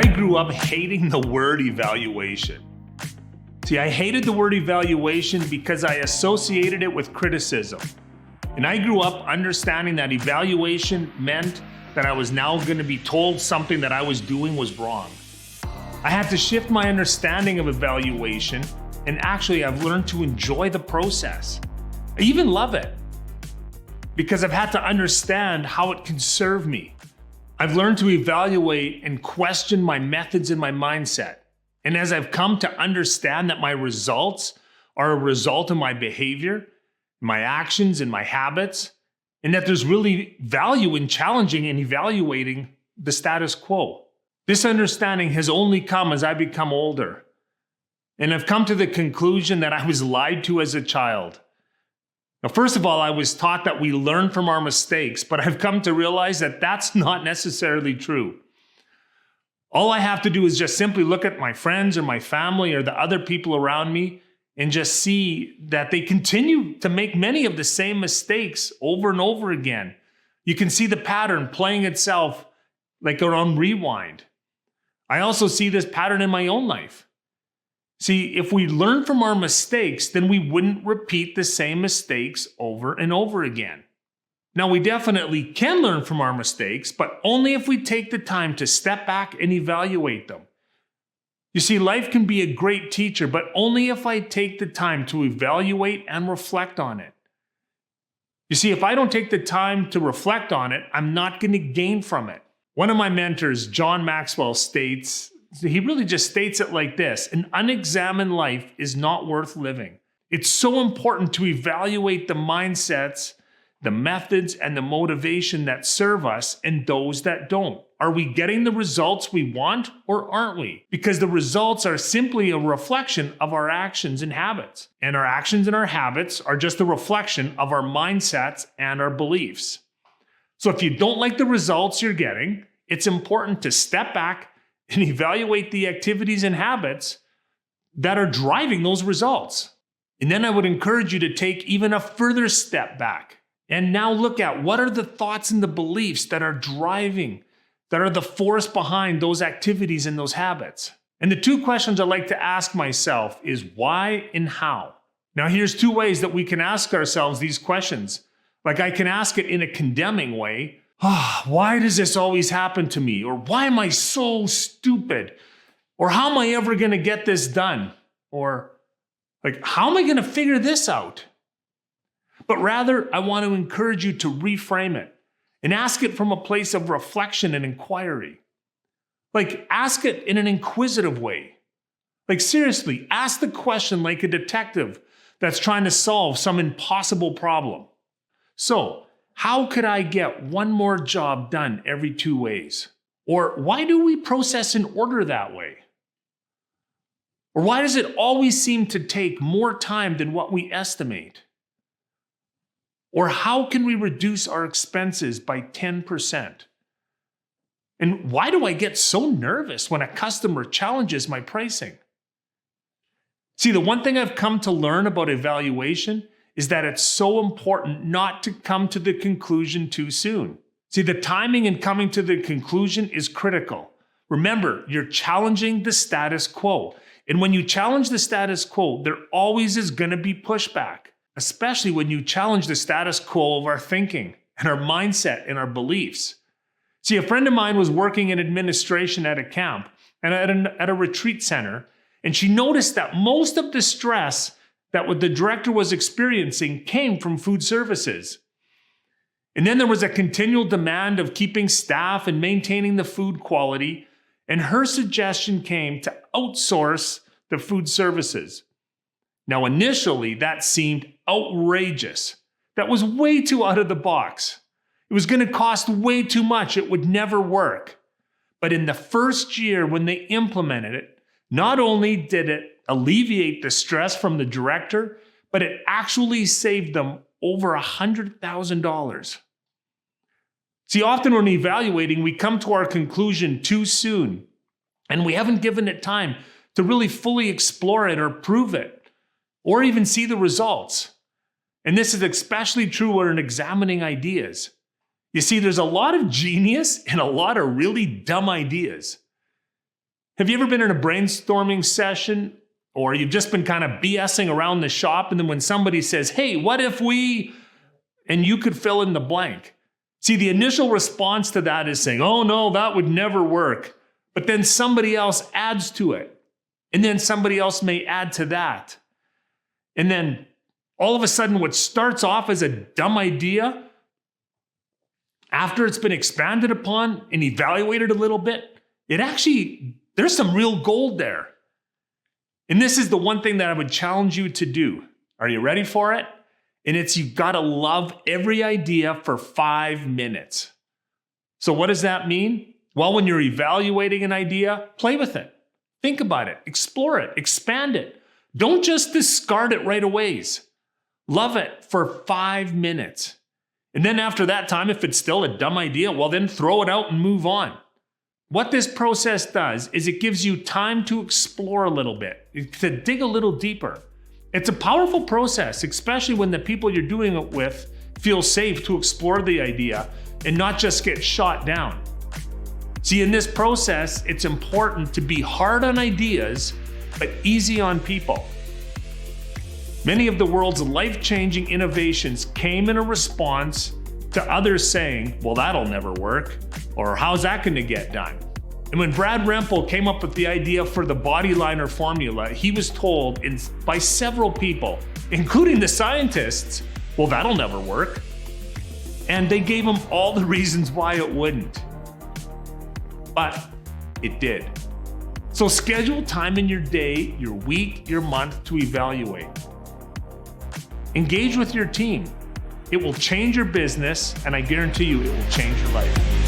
I grew up hating the word evaluation. See, I hated the word evaluation because I associated it with criticism. And I grew up understanding that evaluation meant that I was now going to be told something that I was doing was wrong. I had to shift my understanding of evaluation, and actually I've learned to enjoy the process. I even love it because I've had to understand how it can serve me. I've learned to evaluate and question my methods and my mindset. And as I've come to understand that my results are a result of my behavior, my actions, and my habits, and that there's really value in challenging and evaluating the status quo. This understanding has only come as I become older. And I've come to the conclusion that I was lied to as a child. Now, first of all, I was taught that we learn from our mistakes, but I've come to realize that that's not necessarily true. All I have to do is just simply look at my friends or my family or the other people around me and just see that they continue to make many of the same mistakes over and over again. You can see the pattern playing itself like on rewind. I also see this pattern in my own life. See, if we learn from our mistakes, then we wouldn't repeat the same mistakes over and over again. Now, we definitely can learn from our mistakes, but only if we take the time to step back and evaluate them. You see, life can be a great teacher, but only if I take the time to evaluate and reflect on it. You see, if I don't take the time to reflect on it, I'm not going to gain from it. One of my mentors, John Maxwell, he really just states it like this: an unexamined life is not worth living. It's so important to evaluate the mindsets, the methods, and the motivation that serve us and those that don't. Are we getting the results we want or aren't we? Because the results are simply a reflection of our actions and habits. And our actions and our habits are just a reflection of our mindsets and our beliefs. So if you don't like the results you're getting, it's important to step back and evaluate the activities and habits that are driving those results. And then I would encourage you to take even a further step back and now look at what are the thoughts and the beliefs that are driving, that are the force behind those activities and those habits. And the two questions I like to ask myself is why and how. Now here's two ways that we can ask ourselves these questions. Like I can ask it in a condemning way. Why does this always happen to me? Or why am I so stupid? Or how am I ever going to get this done? Or like, how am I going to figure this out? But rather, I want to encourage you to reframe it and ask it from a place of reflection and inquiry. Like, ask it in an inquisitive way. Like, seriously, ask the question like a detective that's trying to solve some impossible problem. So, how could I get one more job done every 2 ways? Or why do we process in order that way? Or why does it always seem to take more time than what we estimate? Or how can we reduce our expenses by 10%? And why do I get so nervous when a customer challenges my pricing? See, the one thing I've come to learn about evaluation is that it's so important not to come to the conclusion too soon. See, the timing in coming to the conclusion is critical. Remember, you're challenging the status quo. And when you challenge the status quo, there always is going to be pushback, especially when you challenge the status quo of our thinking and our mindset and our beliefs. See, a friend of mine was working in administration at a camp and at a retreat center, and she noticed that most of the stress that what the director was experiencing came from food services. And then there was a continual demand of keeping staff and maintaining the food quality, and her suggestion came to outsource the food services. Now, initially, that seemed outrageous. That was way too out of the box. It was going to cost way too much. It would never work. But in the first year when they implemented it, not only did it alleviate the stress from the director, but it actually saved them over $100,000. See, often when evaluating, we come to our conclusion too soon, and we haven't given it time to really fully explore it or prove it, or even see the results. And this is especially true when examining ideas. You see, there's a lot of genius and a lot of really dumb ideas. Have you ever been in a brainstorming session, or you've just been kind of BSing around the shop, and then when somebody says, hey, what if we, and you could fill in the blank. See, the initial response to that is saying, oh no, that would never work. But then somebody else adds to it. And then somebody else may add to that. And then all of a sudden, what starts off as a dumb idea, after it's been expanded upon and evaluated a little bit, there's some real gold there. And this is the one thing that I would challenge you to do. Are you ready for it? And it's you've got to love every idea for 5 minutes. So what does that mean? Well, when you're evaluating an idea, play with it. Think about it, explore it, expand it. Don't just discard it right away. Love it for 5 minutes. And then after that time, if it's still a dumb idea, well, then throw it out and move on. What this process does is it gives you time to explore a little bit, to dig a little deeper. It's a powerful process, especially when the people you're doing it with feel safe to explore the idea and not just get shot down. See, in this process, it's important to be hard on ideas, but easy on people. Many of the world's life-changing innovations came in a response to others saying, well, that'll never work, or how's that going to get done? And when Brad Rempel came up with the idea for the body liner formula, he was told by several people, including the scientists, well, that'll never work. And they gave him all the reasons why it wouldn't. But it did. So schedule time in your day, your week, your month to evaluate. Engage with your team. It will change your business, and I guarantee you it will change your life.